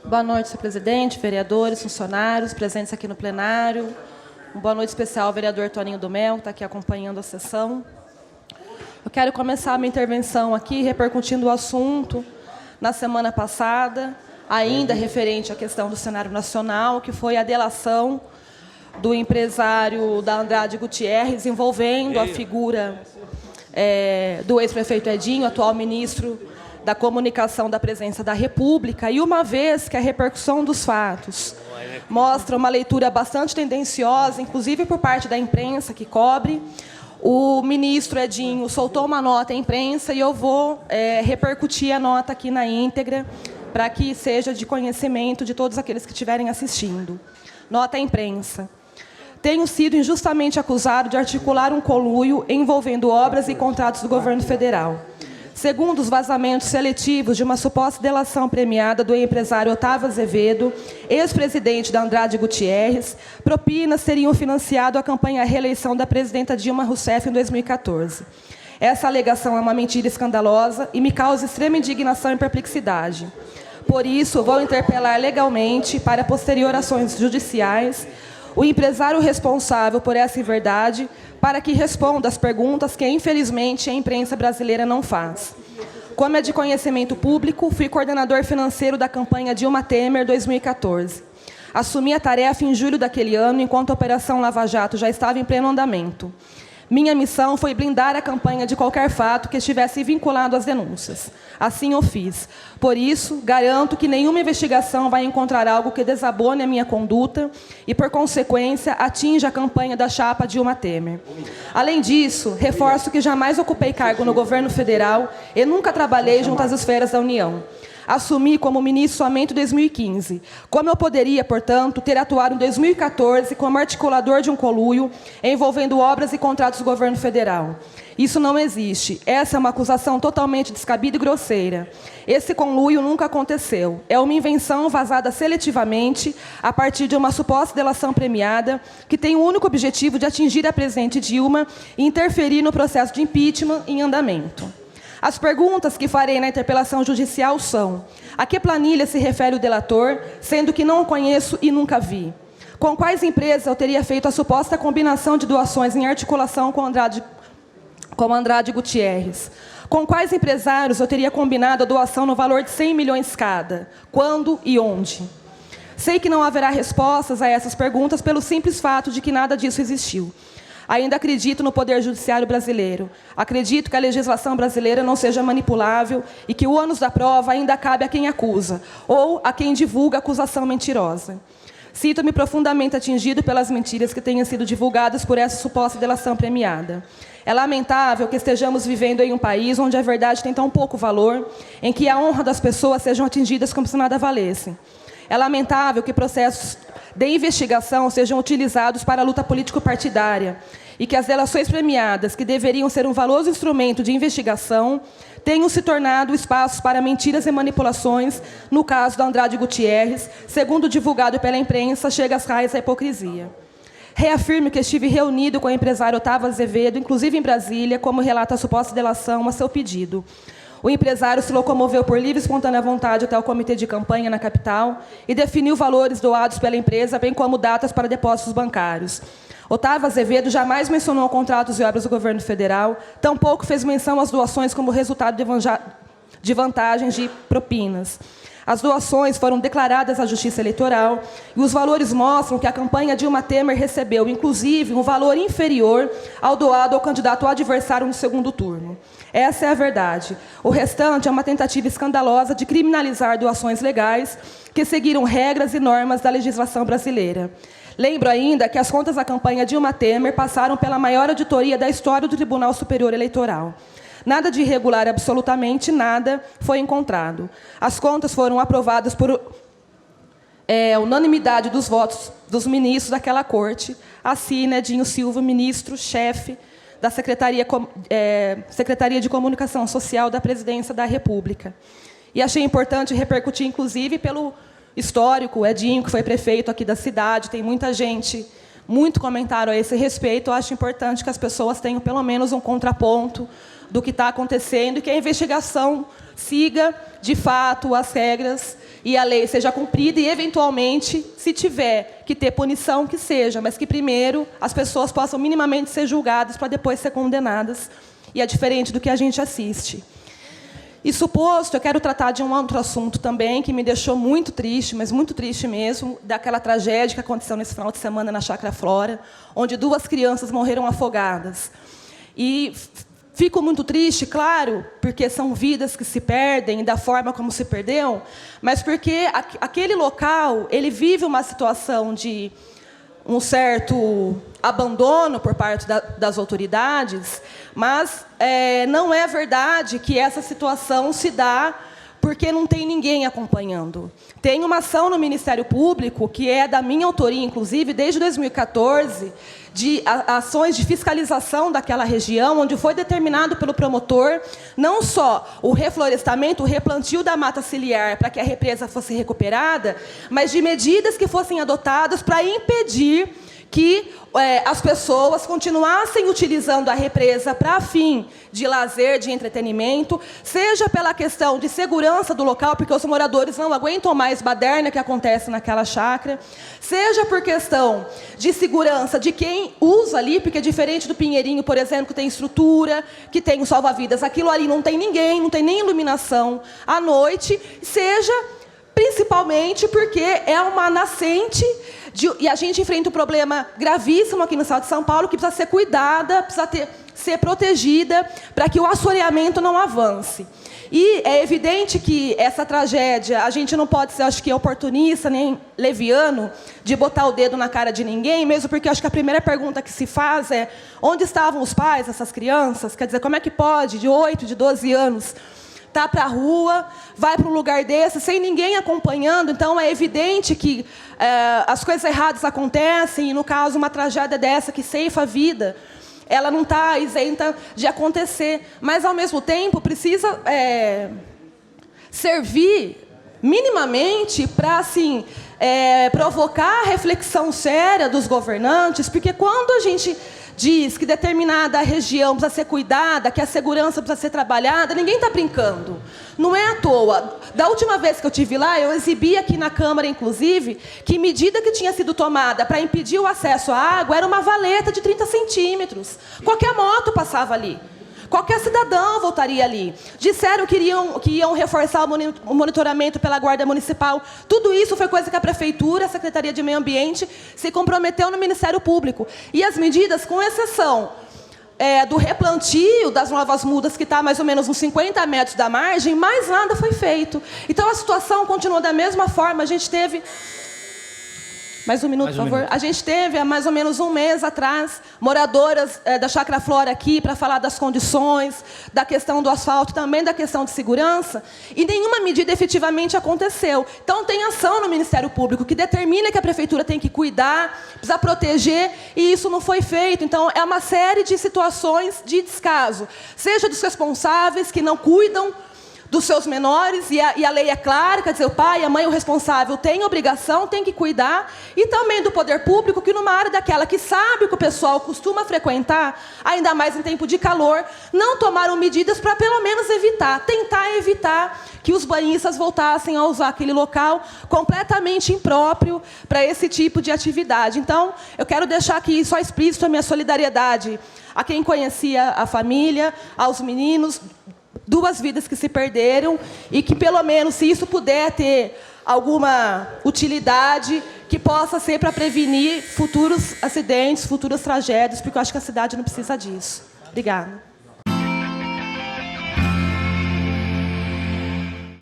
Boa noite, senhor presidente, vereadores, funcionários presentes aqui no plenário. Boa noite especial ao vereador Toninho do Mel, que está aqui acompanhando a sessão. Eu quero começar a minha intervenção aqui repercutindo o assunto na semana passada, ainda referente à questão do cenário nacional, que foi a delação do empresário da Andrade Gutierrez, envolvendo a figura do ex-prefeito Edinho, atual ministro da Comunicação da Presidência da República, e uma vez que a repercussão dos fatos mostra uma leitura bastante tendenciosa, inclusive por parte da imprensa que cobre, o ministro Edinho soltou uma nota à imprensa e eu vou repercutir a nota aqui na íntegra, para que seja de conhecimento de todos aqueles que estiverem assistindo. Nota à imprensa. Tenho sido injustamente acusado de articular um conluio envolvendo obras e contratos do governo federal. Segundo os vazamentos seletivos de uma suposta delação premiada do empresário Otávio Azevedo, ex-presidente da Andrade Gutierrez, propinas teriam financiado a campanha à reeleição da presidenta Dilma Rousseff em 2014. Essa alegação é uma mentira escandalosa e me causa extrema indignação e perplexidade. Por isso, vou interpelar legalmente, para posterior ações judiciais, o empresário responsável por essa inverdade, para que responda às perguntas que, infelizmente, a imprensa brasileira não faz. Como é de conhecimento público, fui coordenador financeiro da campanha Dilma Temer 2014. Assumi a tarefa em julho daquele ano, enquanto a Operação Lava Jato já estava em pleno andamento. Minha missão foi blindar a campanha de qualquer fato que estivesse vinculado às denúncias. Assim o fiz. Por isso, garanto que nenhuma investigação vai encontrar algo que desabone a minha conduta e, por consequência, atinja a campanha da chapa Dilma Temer. Além disso, reforço que jamais ocupei cargo no governo federal e nunca trabalhei junto às esferas da União. Assumi como ministro somente em 2015. Como eu poderia, portanto, ter atuado em 2014 como articulador de um conluio envolvendo obras e contratos do governo federal? Isso não existe. Essa é uma acusação totalmente descabida e grosseira. Esse conluio nunca aconteceu. É uma invenção vazada seletivamente a partir de uma suposta delação premiada que tem o único objetivo de atingir a presidente Dilma e interferir no processo de impeachment em andamento. As perguntas que farei na interpelação judicial são: a que planilha se refere o delator, sendo que não o conheço e nunca vi? Com quais empresas eu teria feito a suposta combinação de doações em articulação com Andrade Gutierrez? Com quais empresários eu teria combinado a doação no valor de 100 milhões cada? Quando e onde? Sei que não haverá respostas a essas perguntas pelo simples fato de que nada disso existiu. Ainda acredito no Poder Judiciário brasileiro. Acredito que a legislação brasileira não seja manipulável e que o ônus da prova ainda cabe a quem acusa ou a quem divulga a acusação mentirosa. Sinto-me profundamente atingido pelas mentiras que tenham sido divulgadas por essa suposta delação premiada. É lamentável que estejamos vivendo em um país onde a verdade tem tão pouco valor, em que a honra das pessoas sejam atingidas como se nada valesse. É lamentável que processos de investigação sejam utilizados para a luta político-partidária e que as delações premiadas, que deveriam ser um valioso instrumento de investigação, tenham se tornado espaços para mentiras e manipulações, no caso da Andrade Gutierrez, segundo divulgado pela imprensa, chega às raias da hipocrisia. Reafirmo que estive reunido com o empresário Otávio Azevedo, inclusive em Brasília, como relata a suposta delação a seu pedido. O empresário se locomoveu por livre e espontânea vontade até o comitê de campanha na capital e definiu valores doados pela empresa, bem como datas para depósitos bancários. Otávio Azevedo jamais mencionou contratos e obras do governo federal, tampouco fez menção às doações como resultado de vantagens de propinas. As doações foram declaradas à Justiça Eleitoral e os valores mostram que a campanha Dilma Temer recebeu, inclusive, um valor inferior ao doado ao candidato adversário no segundo turno. Essa é a verdade. O restante é uma tentativa escandalosa de criminalizar doações legais que seguiram regras e normas da legislação brasileira. Lembro ainda que as contas da campanha Dilma Temer passaram pela maior auditoria da história do Tribunal Superior Eleitoral. Nada de irregular, absolutamente nada, foi encontrado. As contas foram aprovadas por unanimidade dos votos dos ministros daquela corte, assim, Edinho Silva, ministro-chefe da Secretaria de Comunicação Social da Presidência da República. E achei importante repercutir, inclusive, pelo histórico, o Edinho, que foi prefeito aqui da cidade, tem muita gente, muito comentário a esse respeito. Eu acho importante que as pessoas tenham, pelo menos, um contraponto do que está acontecendo e que a investigação siga, de fato, as regras e a lei seja cumprida e, eventualmente, se tiver que ter punição, que seja, mas que, primeiro, as pessoas possam minimamente ser julgadas para depois ser condenadas. E é diferente do que a gente assiste. Isso posto, eu quero tratar de um outro assunto também, que me deixou muito triste, mas muito triste mesmo, daquela tragédia que aconteceu nesse final de semana na Chácara Flora, onde 2 crianças morreram afogadas. E fico muito triste, claro, porque são vidas que se perdem, da forma como se perdeu, mas porque aquele local ele vive uma situação de um certo abandono por parte das autoridades, mas não é verdade que essa situação se dá porque não tem ninguém acompanhando. Tem uma ação no Ministério Público, que é da minha autoria, inclusive, desde 2014, de ações de fiscalização daquela região, onde foi determinado pelo promotor não só o reflorestamento, o replantio da mata ciliar para que a represa fosse recuperada, mas de medidas que fossem adotadas para impedir que as pessoas continuassem utilizando a represa para fim de lazer, de entretenimento, seja pela questão de segurança do local, porque os moradores não aguentam mais baderna que acontece naquela chácara, seja por questão de segurança de quem usa ali, porque é diferente do Pinheirinho, por exemplo, que tem estrutura, que tem o salva-vidas, aquilo ali não tem ninguém, não tem nem iluminação à noite, seja principalmente porque é uma nascente e a gente enfrenta um problema gravíssimo aqui no estado de São Paulo, que precisa ser cuidada, precisa ser protegida, para que o assoreamento não avance. E é evidente que essa tragédia, a gente não pode ser, acho que, oportunista, nem leviano, de botar o dedo na cara de ninguém, mesmo porque acho que a primeira pergunta que se faz é: onde estavam os pais dessas crianças? Quer dizer, como é que pode, de 8, de 12 anos, tá para a rua, vai para um lugar desse, sem ninguém acompanhando? Então, é evidente que as coisas erradas acontecem, e, no caso, uma tragédia dessa que ceifa a vida, ela não está isenta de acontecer. Mas, ao mesmo tempo, precisa servir minimamente para, assim, provocar a reflexão séria dos governantes, porque quando a gente diz que determinada região precisa ser cuidada, que a segurança precisa ser trabalhada, ninguém está brincando. Não é à toa. Da última vez que eu estive lá, eu exibi aqui na Câmara, inclusive, que medida que tinha sido tomada para impedir o acesso à água era uma valeta de 30 centímetros. Qualquer moto passava ali. Qualquer cidadão voltaria ali. Disseram que iam reforçar o monitoramento pela Guarda Municipal. Tudo isso foi coisa que a Prefeitura, a Secretaria de Meio Ambiente, se comprometeu no Ministério Público. E as medidas, com exceção do replantio das novas mudas, que está mais ou menos uns 50 metros da margem, mais nada foi feito. Então, a situação continua da mesma forma. A gente teve... Mais um minuto, por favor. A gente teve, há mais ou menos um mês atrás, moradoras da Chácara Flora aqui para falar das condições, da questão do asfalto, também da questão de segurança, e nenhuma medida efetivamente aconteceu. Então, tem ação no Ministério Público que determina que a Prefeitura tem que cuidar, precisa proteger, e isso não foi feito. Então, é uma série de situações de descaso, seja dos responsáveis que não cuidam dos seus menores, e a lei é clara, quer dizer, o pai, a mãe, o responsável tem obrigação, tem que cuidar, e também do poder público, que numa área daquela que sabe que o pessoal costuma frequentar, ainda mais em tempo de calor, não tomaram medidas para, pelo menos, tentar evitar que os banhistas voltassem a usar aquele local completamente impróprio para esse tipo de atividade. Então, eu quero deixar aqui só explícito a minha solidariedade a quem conhecia a família, aos meninos, 2 vidas que se perderam, e que, pelo menos, se isso puder ter alguma utilidade, que possa ser para prevenir futuros acidentes, futuras tragédias, porque eu acho que a cidade não precisa disso. Obrigada.